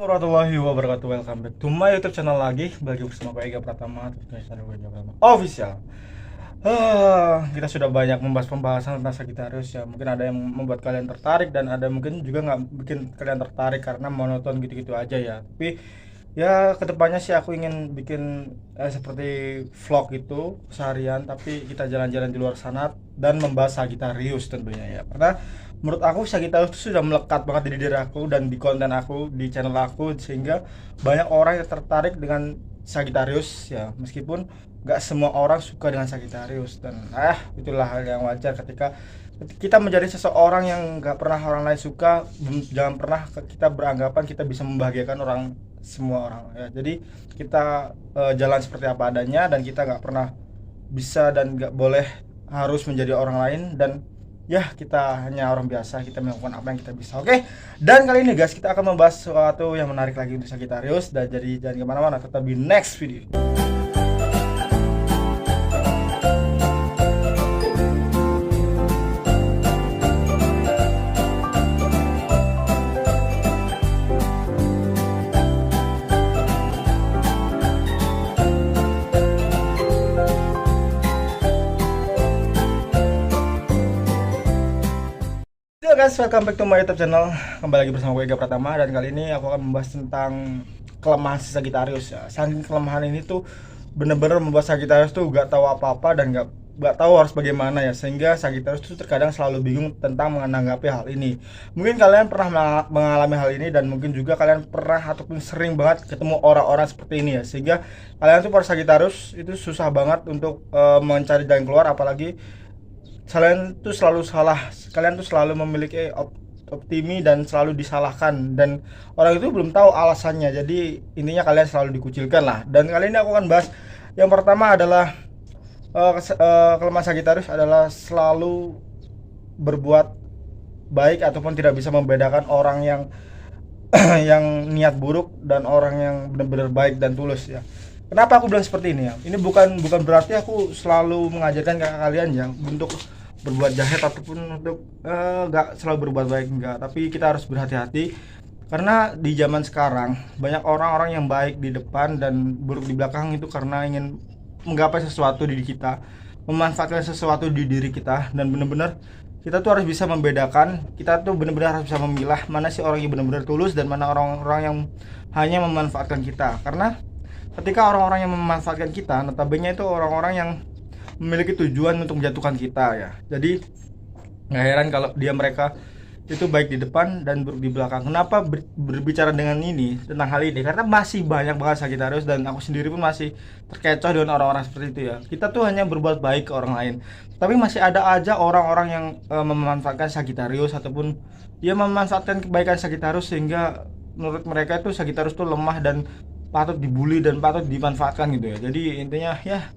Warahmatullahi wabarakatuh. Welcome back to my YouTube channel lagi. Bagi bersama gue Ega Pratama, tentunya channel gue Ega Pratama Official. Kita sudah banyak membahas pembahasan tentang Sagittarius ya. Mungkin ada yang membuat kalian tertarik dan ada mungkin juga nggak bikin kalian tertarik karena monoton gitu-gitu aja ya. Tapi ya kedepannya sih aku ingin bikin seperti vlog itu seharian, tapi kita jalan-jalan di luar sana dan membahas Sagittarius tentunya ya. Karena menurut aku Sagittarius itu sudah melekat banget di diri aku dan di konten aku, di channel aku, sehingga banyak orang yang tertarik dengan Sagittarius ya, meskipun nggak semua orang suka dengan Sagittarius. Dan itulah hal yang wajar ketika kita menjadi seseorang yang nggak pernah orang lain suka. Jangan pernah kita beranggapan kita bisa membahagiakan orang, semua orang ya. Jadi kita jalan seperti apa adanya, dan kita nggak pernah bisa dan nggak boleh harus menjadi orang lain. Dan ya, kita hanya orang biasa, kita melakukan apa yang kita bisa. Oke. Dan kali ini guys, kita akan membahas sesuatu yang menarik lagi untuk Sagittarius. Dan jadi jangan kemana-mana, tetap di next video. Halo guys, welcome back to my YouTube channel. Kembali lagi bersama gue Ega Pratama, dan kali ini aku akan membahas tentang kelemahan si Sagittarius ya. Saking kelemahan ini tuh bener-bener membuat Sagittarius tuh gak tahu apa-apa dan gak tahu harus bagaimana ya, sehingga Sagittarius tuh terkadang selalu bingung tentang menanggapi hal ini. Mungkin kalian pernah mengalami hal ini, dan mungkin juga kalian pernah ataupun sering banget ketemu orang-orang seperti ini ya, sehingga kalian tuh para Sagittarius itu susah banget untuk mencari jalan keluar. Apalagi kalian tuh selalu salah, kalian tuh selalu memiliki optimi dan selalu disalahkan, dan orang itu belum tahu alasannya. Jadi intinya kalian selalu dikucilkan lah. Dan kali ini aku akan bahas yang pertama adalah kelemahan Sagittarius adalah selalu berbuat baik ataupun tidak bisa membedakan orang yang yang niat buruk dan orang yang benar-benar baik dan tulus ya. Kenapa aku bilang seperti ini ya? Ini bukan berarti aku selalu mengajarkan ke kalian ya untuk berbuat jahat ataupun untuk nggak selalu berbuat baik, enggak. Tapi kita harus berhati-hati karena di zaman sekarang banyak orang-orang yang baik di depan dan buruk di belakang, itu karena ingin menggapai sesuatu di kita, memanfaatkan sesuatu di diri kita. Dan benar-benar kita tuh harus bisa membedakan, kita tuh benar-benar harus bisa memilah mana sih orang yang benar-benar tulus dan mana orang-orang yang hanya memanfaatkan kita. Karena ketika orang-orang yang memanfaatkan kita, notabene itu orang-orang yang memiliki tujuan untuk menjatuhkan kita ya. Jadi nggak heran kalau mereka itu baik di depan dan buruk di belakang. Kenapa berbicara dengan ini tentang hal ini? Karena masih banyak banget Sagittarius, dan aku sendiri pun masih terkecoh dengan orang-orang seperti itu ya. Kita tuh hanya berbuat baik ke orang lain, tapi masih ada aja orang-orang yang memanfaatkan Sagittarius ataupun dia memanfaatkan kebaikan Sagittarius, sehingga menurut mereka itu Sagittarius tuh lemah dan patut dibully dan patut dimanfaatkan gitu ya. Jadi intinya ya,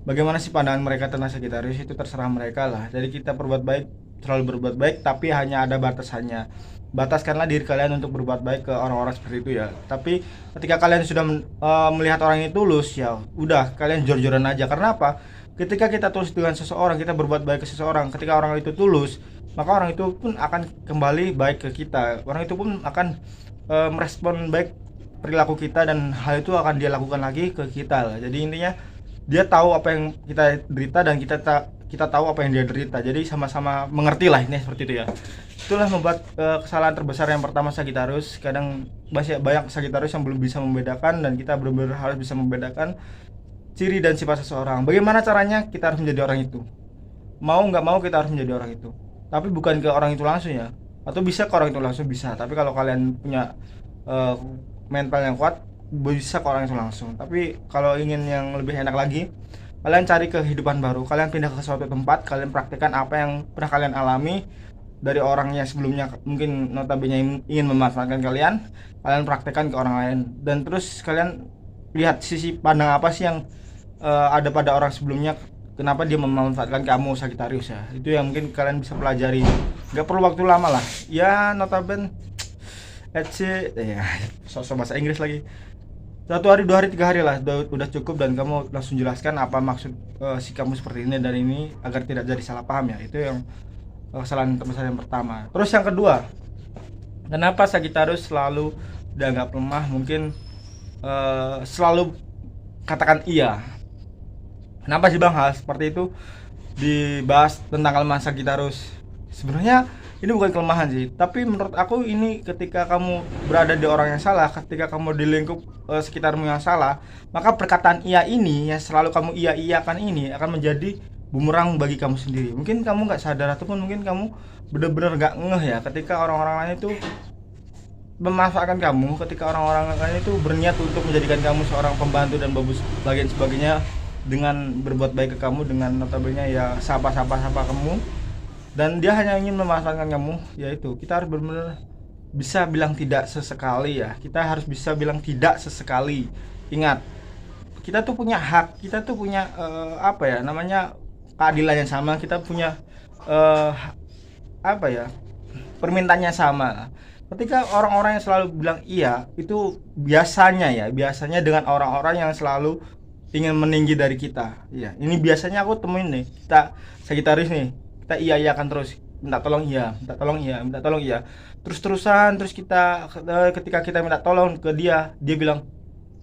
bagaimana sih pandangan mereka tentang Sagittarius itu terserah mereka lah. Jadi kita berbuat baik, selalu berbuat baik, tapi hanya ada batasannya. Bataskanlah diri kalian untuk berbuat baik ke orang-orang seperti itu ya. Tapi ketika kalian sudah melihat orang itu tulus, ya udah kalian jor-joran aja. Karena apa? Ketika kita tulus dengan seseorang, kita berbuat baik ke seseorang, ketika orang itu tulus, maka orang itu pun akan kembali baik ke kita. Orang itu pun akan merespon baik perilaku kita, dan hal itu akan dia lakukan lagi ke kita lah. Jadi intinya dia tahu apa yang kita derita, dan kita tahu apa yang dia derita. Jadi sama-sama mengerti lah, ini seperti itu ya. Itulah membuat kesalahan terbesar yang pertama Sagittarius. Kadang masih banyak Sagittarius yang belum bisa membedakan, dan kita benar-benar harus bisa membedakan ciri dan sifat seseorang. Bagaimana caranya? Kita harus menjadi orang itu. Mau nggak mau kita harus menjadi orang itu. Tapi bukan ke orang itu langsung ya. Atau bisa ke orang itu langsung, bisa. Tapi kalau kalian punya eh, mental yang kuat, bisa ke orang itu langsung. Tapi kalau ingin yang lebih enak lagi, kalian cari kehidupan baru. Kalian pindah ke suatu tempat, kalian praktekkan apa yang pernah kalian alami dari orang yang sebelumnya mungkin notabene ingin memanfaatkan kalian. Kalian praktekkan ke orang lain, dan terus kalian lihat sisi pandang apa sih yang ada pada orang sebelumnya, kenapa dia memanfaatkan kamu Sagittarius ya. Itu yang mungkin kalian bisa pelajari. Gak perlu waktu lama lah ya, notabene ya, sosok bahasa Inggris lagi. 1 hari, 2 hari, 3 hari lah udah cukup, dan kamu langsung jelaskan apa maksud si kamu seperti ini dan ini, agar tidak jadi salah paham ya. Itu yang kesalahan terbesar yang pertama. Terus yang kedua, kenapa Sagittarius selalu dianggap lemah, mungkin selalu katakan iya. Kenapa sih bang hal seperti itu dibahas tentang kelemahan Sagittarius? Sebenarnya ini bukan kelemahan sih, tapi menurut aku ini ketika kamu berada di orang yang salah, ketika kamu di lingkup sekitarmu yang salah, maka perkataan iya ini yang selalu kamu iya-iyakan ini akan menjadi bumerang bagi kamu sendiri. Mungkin kamu nggak sadar ataupun mungkin kamu benar-benar nggak ngeh ya ketika orang-orang lain itu memanfaatkan kamu, ketika orang-orang lain itu berniat untuk menjadikan kamu seorang pembantu dan bagian sebagainya dengan berbuat baik ke kamu, dengan notabene ya sapa-sapa kamu, dan dia hanya ingin memanfaatkan kamu. Yaitu kita harus benar-benar bisa bilang tidak sesekali ya, kita harus bisa bilang tidak sesekali. Ingat, kita tuh punya hak, kita tuh punya apa ya namanya, keadilan yang sama, kita punya eh, apa ya, permintaannya sama. Ketika orang-orang yang selalu bilang iya itu biasanya dengan orang-orang yang selalu ingin meninggi dari kita. Iya, ini biasanya aku temuin nih, kita Sagitarius nih, kita iya-iyakan terus, minta tolong iya, minta tolong iya, minta tolong iya, terus-terusan. Terus kita ketika kita minta tolong ke dia, dia bilang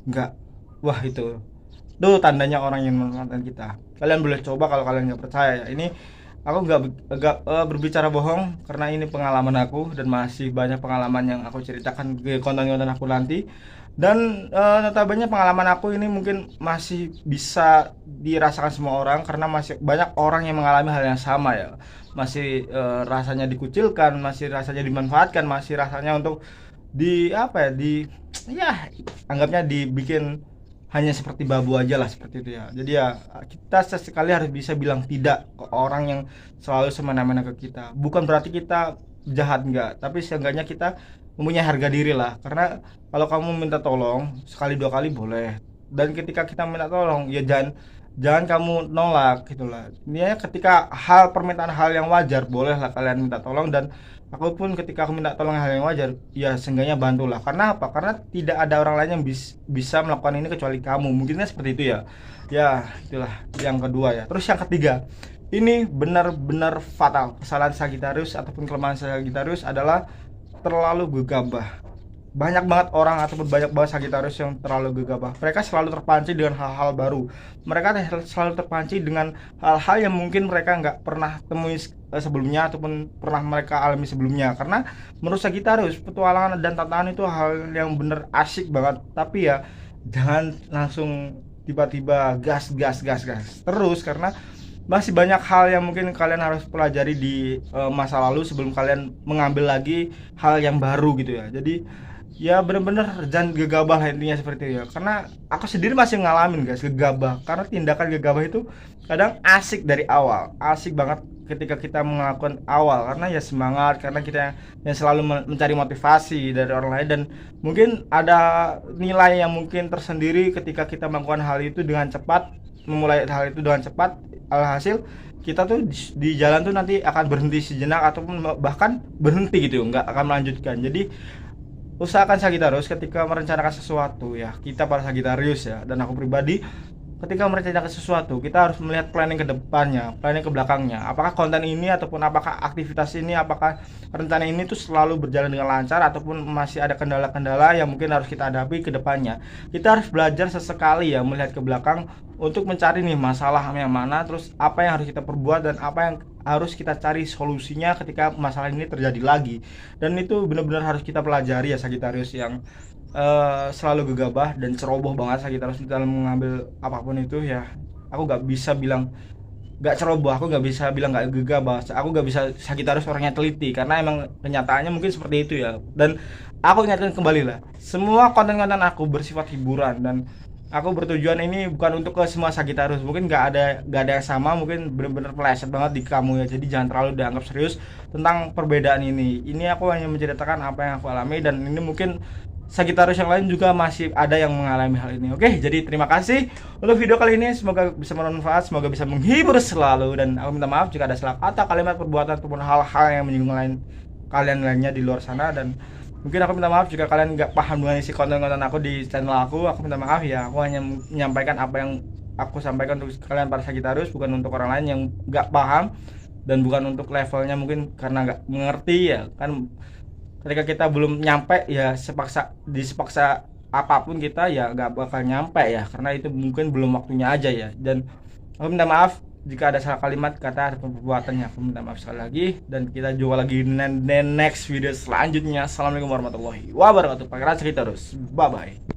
enggak. Wah, itu tuh tandanya orang yang memanfaatkan kita. Kalian boleh coba kalau kalian nggak percaya ya. Ini aku nggak berbicara bohong, karena ini pengalaman aku dan masih banyak pengalaman yang aku ceritakan ke konten-konten aku nanti. Dan notabene pengalaman aku ini mungkin masih bisa dirasakan semua orang, karena masih banyak orang yang mengalami hal yang sama ya. Masih rasanya dikucilkan, masih rasanya dimanfaatkan, masih rasanya untuk di apa ya, di ya anggapnya dibikin hanya seperti babu aja lah, seperti itu ya. Jadi ya kita sesekali harus bisa bilang tidak ke orang yang selalu semena-mena ke kita. Bukan berarti kita jahat, enggak, tapi seenggaknya kita mempunyai harga diri lah. Karena kalau kamu minta tolong sekali dua kali boleh, dan ketika kita minta tolong ya jangan kamu nolak gitulah. Ini ya ketika permintaan hal yang wajar boleh lah kalian minta tolong, dan aku pun ketika aku minta tolong hal yang wajar ya seenggaknya bantulah. Karena apa? Karena tidak ada orang lain yang bisa melakukan ini kecuali kamu. Mungkinnya seperti itu ya. Ya itulah yang kedua ya. Terus yang ketiga, ini benar-benar fatal. Kesalahan Sagittarius ataupun kelemahan Sagittarius adalah terlalu gegabah. Banyak banget orang ataupun banyak banget Sagittarius yang terlalu gegabah. Mereka selalu terpancing dengan hal-hal baru. Mereka selalu terpancing dengan hal-hal yang mungkin mereka nggak pernah temui sebelumnya ataupun pernah mereka alami sebelumnya. Karena menurut Sagittarius, petualangan dan tantangan itu hal yang bener asik banget. Tapi ya jangan langsung tiba-tiba gas terus, karena masih banyak hal yang mungkin kalian harus pelajari di masa lalu sebelum kalian mengambil lagi hal yang baru gitu ya. Jadi ya bener-bener jangan gegabah intinya seperti itu ya. Karena aku sendiri masih ngalamin guys gegabah, karena tindakan gegabah itu kadang asik dari awal, asik banget ketika kita melakukan awal, karena ya semangat, karena kita yang selalu mencari motivasi dari orang lain, dan mungkin ada nilai yang mungkin tersendiri ketika kita melakukan hal itu dengan cepat, memulai hal itu dengan cepat. Alhasil kita tuh di jalan tuh nanti akan berhenti sejenak ataupun bahkan berhenti gitu, nggak akan melanjutkan. Jadi usahakan Sagittarius ketika merencanakan sesuatu ya, kita para Sagittarius ya, dan aku pribadi ketika merencanakan sesuatu kita harus melihat planning ke depannya, planning ke belakangnya. Apakah konten ini ataupun apakah aktivitas ini, apakah rencana ini tuh selalu berjalan dengan lancar ataupun masih ada kendala-kendala yang mungkin harus kita hadapi ke depannya. Kita harus belajar sesekali ya melihat ke belakang untuk mencari nih masalah yang mana, terus apa yang harus kita perbuat dan apa yang harus kita cari solusinya ketika masalah ini terjadi lagi. Dan itu benar-benar harus kita pelajari ya Sagittarius yang selalu gegabah dan ceroboh banget Sagittarius dalam mengambil apapun itu ya. Aku nggak bisa bilang nggak ceroboh, aku nggak bisa bilang nggak gegabah, aku nggak bisa Sagittarius orangnya teliti, karena emang kenyataannya mungkin seperti itu ya. Dan aku ingatkan kembali lah, semua konten-konten aku bersifat hiburan, dan aku bertujuan ini bukan untuk ke semua Sagittarius. Mungkin nggak ada yang sama, mungkin benar-benar meleset banget di kamu ya. Jadi jangan terlalu dianggap serius tentang perbedaan ini. Ini aku hanya menceritakan apa yang aku alami, dan ini mungkin Sagittarius yang lain juga masih ada yang mengalami hal ini. Oke, jadi terima kasih untuk video kali ini. Semoga bisa bermanfaat, semoga bisa menghibur selalu. Dan aku minta maaf jika ada salah kata, kalimat, perbuatan ataupun hal-hal yang menyinggung kalian lainnya di luar sana. Dan mungkin aku minta maaf jika kalian nggak paham dengan isi konten-konten aku di channel aku. Aku minta maaf ya. Aku hanya menyampaikan apa yang aku sampaikan untuk kalian para Sagittarius, bukan untuk orang lain yang nggak paham, dan bukan untuk levelnya mungkin karena nggak mengerti ya kan. ketika kita belum nyampe ya sepaksa apapun kita ya nggak bakal nyampe ya, karena itu mungkin belum waktunya aja ya. Dan aku minta maaf jika ada salah kalimat, kata, atau perbuatannya. Aku minta maaf sekali lagi, dan kita juga lagi next video selanjutnya. Assalamualaikum warahmatullahi wabarakatuh. Pakai cerita terus, bye bye.